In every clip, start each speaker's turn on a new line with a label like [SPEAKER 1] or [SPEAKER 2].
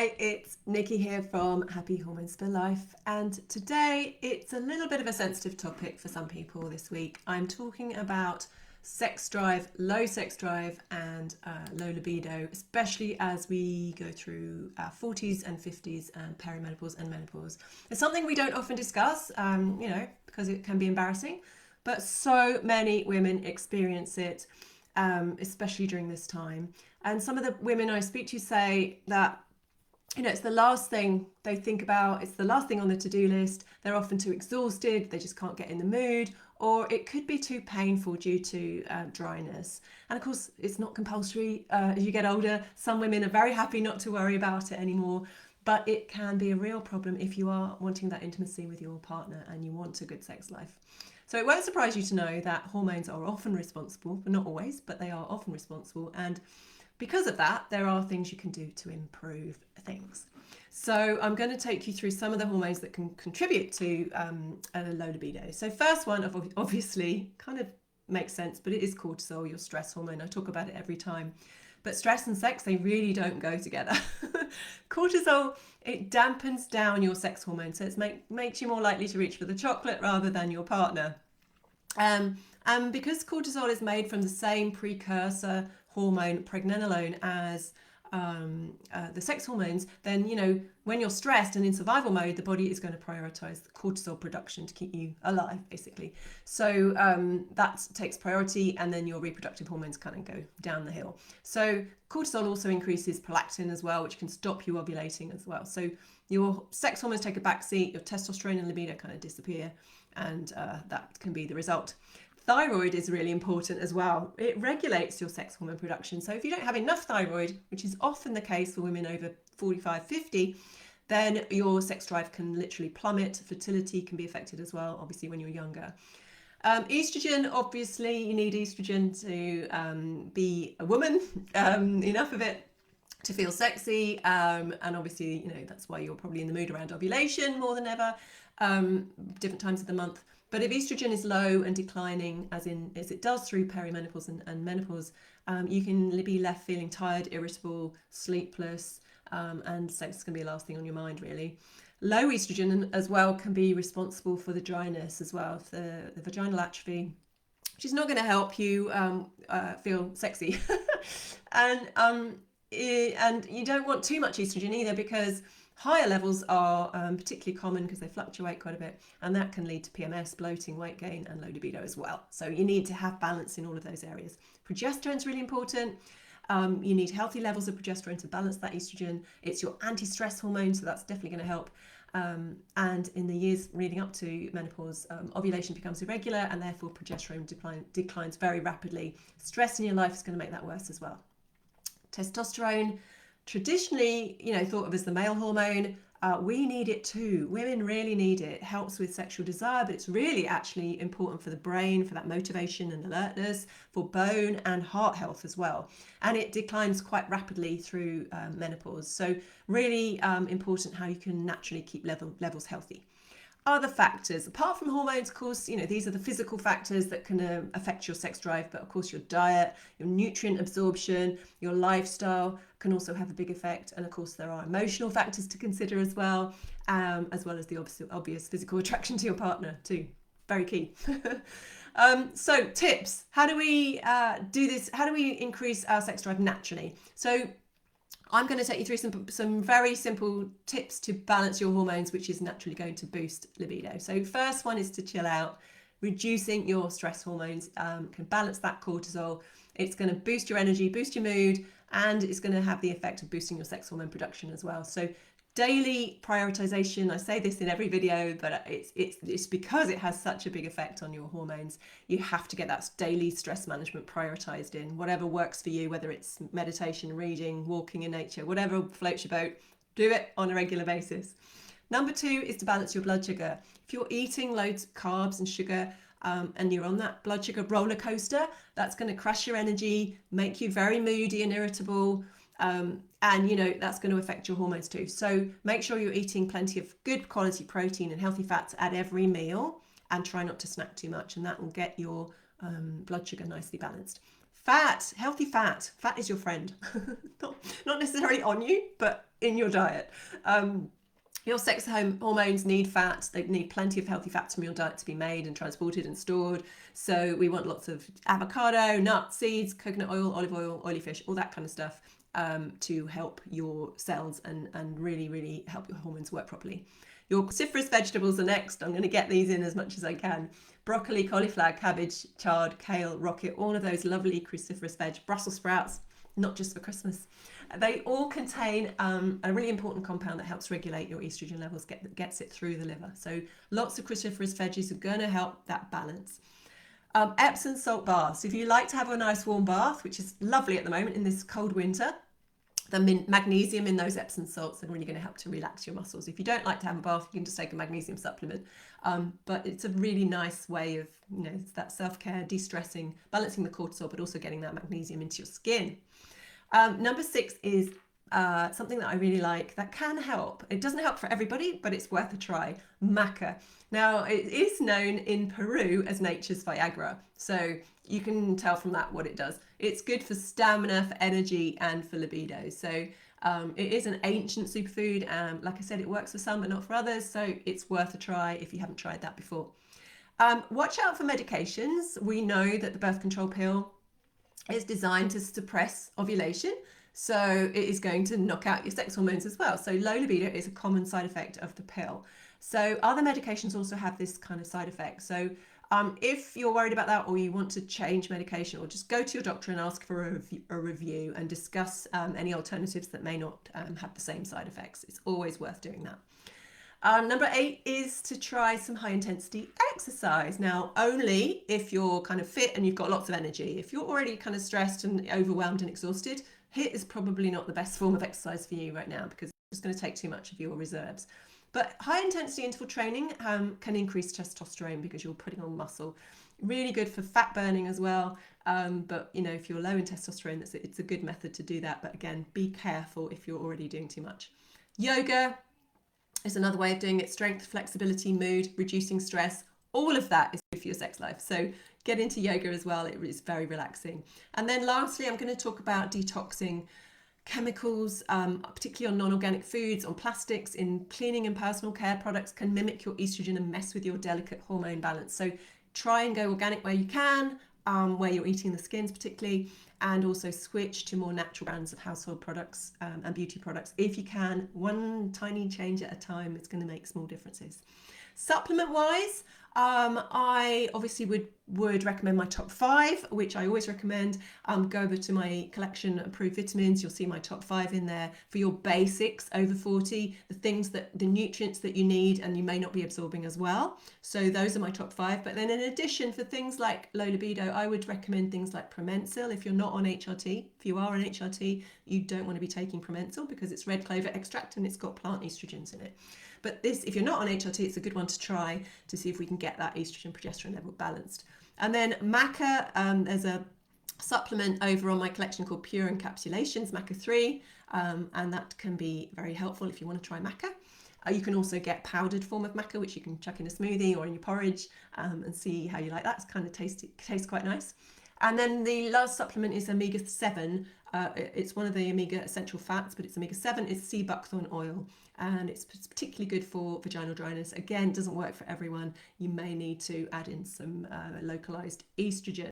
[SPEAKER 1] It's Nikki here from Happy Hormones for Life, and today it's a little bit of a sensitive topic for some people this week. I'm talking about sex drive, low sex drive, and low libido, especially as we go through our 40s and 50s and perimenopause and menopause. It's something we don't often discuss, because it can be embarrassing, but so many women experience it, especially during this time. And some of the women I speak to say that it's the last thing they think about. It's the last thing on the to-do list. They're often too exhausted. They just can't get in the mood, or it could be too painful due to dryness. And of course, it's not compulsory as you get older. Some women are very happy not to worry about it anymore, but it can be a real problem if you are wanting that intimacy with your partner and you want a good sex life. So it won't surprise you to know that hormones are often responsible, but not always, but they are often responsible. And because of that, there are things you can do to improve things. So I'm going to take you through some of the hormones that can contribute to a low libido. So first one, obviously, kind of makes sense, but it is cortisol, your stress hormone. I talk about it every time. But stress and sex, they really don't go together. Cortisol, it dampens down your sex hormone, so it makes you more likely to reach for the chocolate rather than your partner. And because cortisol is made from the same precursor hormone, pregnenolone, as the sex hormones, then, when you're stressed and in survival mode, the body is going to prioritize the cortisol production to keep you alive, basically. So that takes priority, and then your reproductive hormones kind of go down the hill. So cortisol also increases prolactin as well, which can stop you ovulating as well. So your sex hormones take a backseat, your testosterone and libido kind of disappear, and that can be the result. Thyroid is really important as well. It regulates your sex hormone production. So if you don't have enough thyroid, which is often the case for women over 45, 50, then your sex drive can literally plummet. Fertility can be affected as well, obviously, when you're younger. Estrogen, obviously, you need estrogen to be a woman, enough of it to feel sexy. And obviously, that's why you're probably in the mood around ovulation more than ever, different times of the month. But if estrogen is low and declining, as it does through perimenopause and menopause, you can be left feeling tired, irritable, sleepless, and sex can be the last thing on your mind, really. Low estrogen as well can be responsible for the dryness as well, the vaginal atrophy, which is not going to help you feel sexy. And you don't want too much estrogen either, because higher levels are particularly common because they fluctuate quite a bit, and that can lead to PMS, bloating, weight gain, and low libido as well. So you need to have balance in all of those areas. Progesterone is really important. You need healthy levels of progesterone to balance that estrogen. It's your anti-stress hormone, so that's definitely going to help. And in the years leading up to menopause, ovulation becomes irregular, and therefore progesterone declines very rapidly. Stress in your life is going to make that worse as well. Testosterone, traditionally, thought of as the male hormone, we need it too. Women really need it. It helps with sexual desire, but it's really actually important for the brain, for that motivation and alertness, for bone and heart health as well. And it declines quite rapidly through menopause. So really important how you can naturally keep levels healthy. Other factors, apart from hormones, of course, these are the physical factors that can affect your sex drive, but of course your diet, your nutrient absorption, your lifestyle can also have a big effect. And of course there are emotional factors to consider as well as the obvious physical attraction to your partner too. Very key. So tips, how do we do this? How do we increase our sex drive naturally? So I'm going to take you through some very simple tips to balance your hormones, which is naturally going to boost libido. So first one is to chill out. Reducing your stress hormones can balance that cortisol. It's going to boost your energy, boost your mood, and it's going to have the effect of boosting your sex hormone production as well. So daily prioritization, I say this in every video, but it's because it has such a big effect on your hormones. You have to get that daily stress management prioritized in, whatever works for you, whether it's meditation, reading, walking in nature, whatever floats your boat, do it on a regular basis. Number 2 is to balance your blood sugar. If you're eating loads of carbs and sugar, and you're on that blood sugar roller coaster, that's going to crash your energy, make you very moody and irritable. And that's going to affect your hormones too. So make sure you're eating plenty of good quality protein and healthy fats at every meal, and try not to snack too much, and that will get your blood sugar nicely balanced. Fat, healthy fat is your friend. Not necessarily on you, but in your diet. Your sex hormones need fat. They need plenty of healthy fats from your diet to be made and transported and stored. So we want lots of avocado, nuts, seeds, coconut oil, olive oil, oily fish, all that kind of stuff to help your cells and really, really help your hormones work properly. Your cruciferous vegetables are next. I'm going to get these in as much as I can. Broccoli, cauliflower, cabbage, chard, kale, rocket, all of those lovely cruciferous veg, Brussels sprouts, not just for Christmas. They all contain a really important compound that helps regulate your estrogen levels, gets it through the liver. So lots of cruciferous veggies are going to help that balance. Epsom salt baths. If you like to have a nice warm bath, which is lovely at the moment in this cold winter, the magnesium in those Epsom salts are really going to help to relax your muscles. If you don't like to have a bath, you can just take a magnesium supplement. But it's a really nice way of, that self-care, de-stressing, balancing the cortisol, but also getting that magnesium into your skin. Number 6 is something that I really like that can help. It doesn't help for everybody, but it's worth a try. Maca. Now, it is known in Peru as nature's Viagra. So you can tell from that what it does. It's good for stamina, for energy, and for libido. So it is an ancient superfood. Like I said, it works for some, but not for others. So it's worth a try if you haven't tried that before. Watch out for medications. We know that the birth control pill is designed to suppress ovulation. So it is going to knock out your sex hormones as well. So low libido is a common side effect of the pill. So other medications also have this kind of side effect. So if you're worried about that, or you want to change medication, or just go to your doctor and ask for a review and discuss any alternatives that may not have the same side effects. It's always worth doing that. Number 8 is to try some high intensity exercise. Now, only if you're kind of fit and you've got lots of energy. If you're already kind of stressed and overwhelmed and exhausted, HIIT is probably not the best form of exercise for you right now, because it's going to take too much of your reserves. But high intensity interval training can increase testosterone because you're putting on muscle. Really good for fat burning as well. But if you're low in testosterone, it's a good method to do that. But again, be careful if you're already doing too much. Yoga is another way of doing it. Strength, flexibility, mood, reducing stress. All of that is good for your sex life. So get into yoga as well. It is very relaxing. And then lastly, I'm going to talk about detoxing chemicals, particularly on non-organic foods, on plastics, in cleaning and personal care products can mimic your estrogen and mess with your delicate hormone balance. So try and go organic where you can, where you're eating the skins particularly, and also switch to more natural brands of household products and beauty products. If you can, one tiny change at a time, it's going to make small differences. Supplement wise, I obviously would recommend my top 5, which I always recommend. Go over to my collection approved vitamins. You'll see my top 5 in there for your basics over 40, the nutrients that you need and you may not be absorbing as well. So those are my top 5. But then in addition, for things like low libido, I would recommend things like Promensil. If you're not on HRT, if you are on HRT, you don't want to be taking Promensil because it's red clover extract and it's got plant estrogens in it. But if you're not on HRT, it's a good one to try to see if we can get that estrogen progesterone level balanced. And then Maca, there's a supplement over on my collection called Pure Encapsulations, Maca 3, and that can be very helpful if you want to try Maca. You can also get powdered form of Maca, which you can chuck in a smoothie or in your porridge and see how you like that. It's kind of tastes quite nice. And then the last supplement is omega-7. It's one of the omega essential fats, but it's omega-7. It's sea buckthorn oil, and it's particularly good for vaginal dryness. Again, it doesn't work for everyone. You may need to add in some localized estrogen.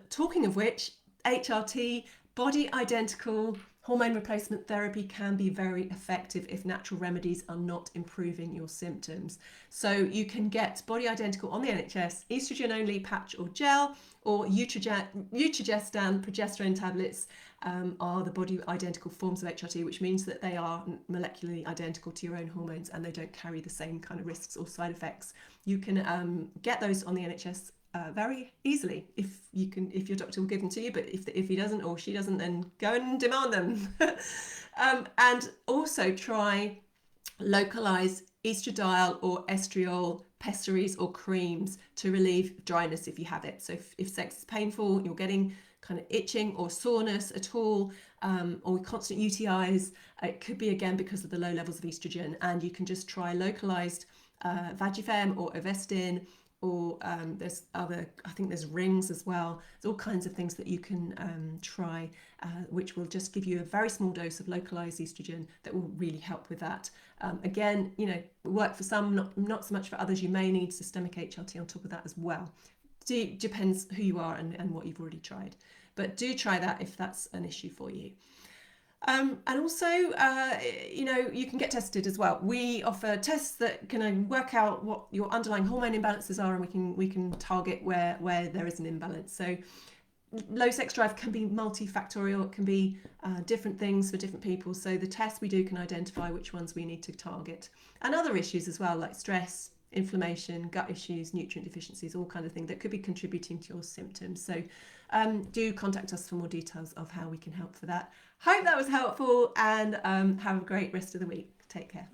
[SPEAKER 1] Talking of which, HRT, body identical hormone replacement therapy can be very effective if natural remedies are not improving your symptoms. So you can get body identical on the NHS, estrogen only patch or gel, or Utrogestan progesterone tablets are the body identical forms of HRT, which means that they are molecularly identical to your own hormones and they don't carry the same kind of risks or side effects. You can get those on the NHS very easily if your doctor will give them to you, but if he doesn't or she doesn't, then go and demand them. And also try localized estradiol or estriol pessaries or creams to relieve dryness if you have it. So if sex is painful, you're getting kind of itching or soreness at all, or constant UTIs, it could be again because of the low levels of estrogen, and you can just try localized Vagifem or Ovestin or there's other, I think there's rings as well. There's all kinds of things that you can try, which will just give you a very small dose of localized estrogen that will really help with that. Again, work for some, not so much for others. You may need systemic HRT on top of that as well. Depends who you are and what you've already tried. But do try that if that's an issue for you. And also, you can get tested as well. We offer tests that can work out what your underlying hormone imbalances are, and we can target where there is an imbalance. So low sex drive can be multifactorial. It can be different things for different people. So the tests we do can identify which ones we need to target. And other issues as well, like stress, inflammation, gut issues, nutrient deficiencies, all kind of things that could be contributing to your symptoms. So do contact us for more details of how we can help for that. Hope that was helpful, and have a great rest of the week. Take care.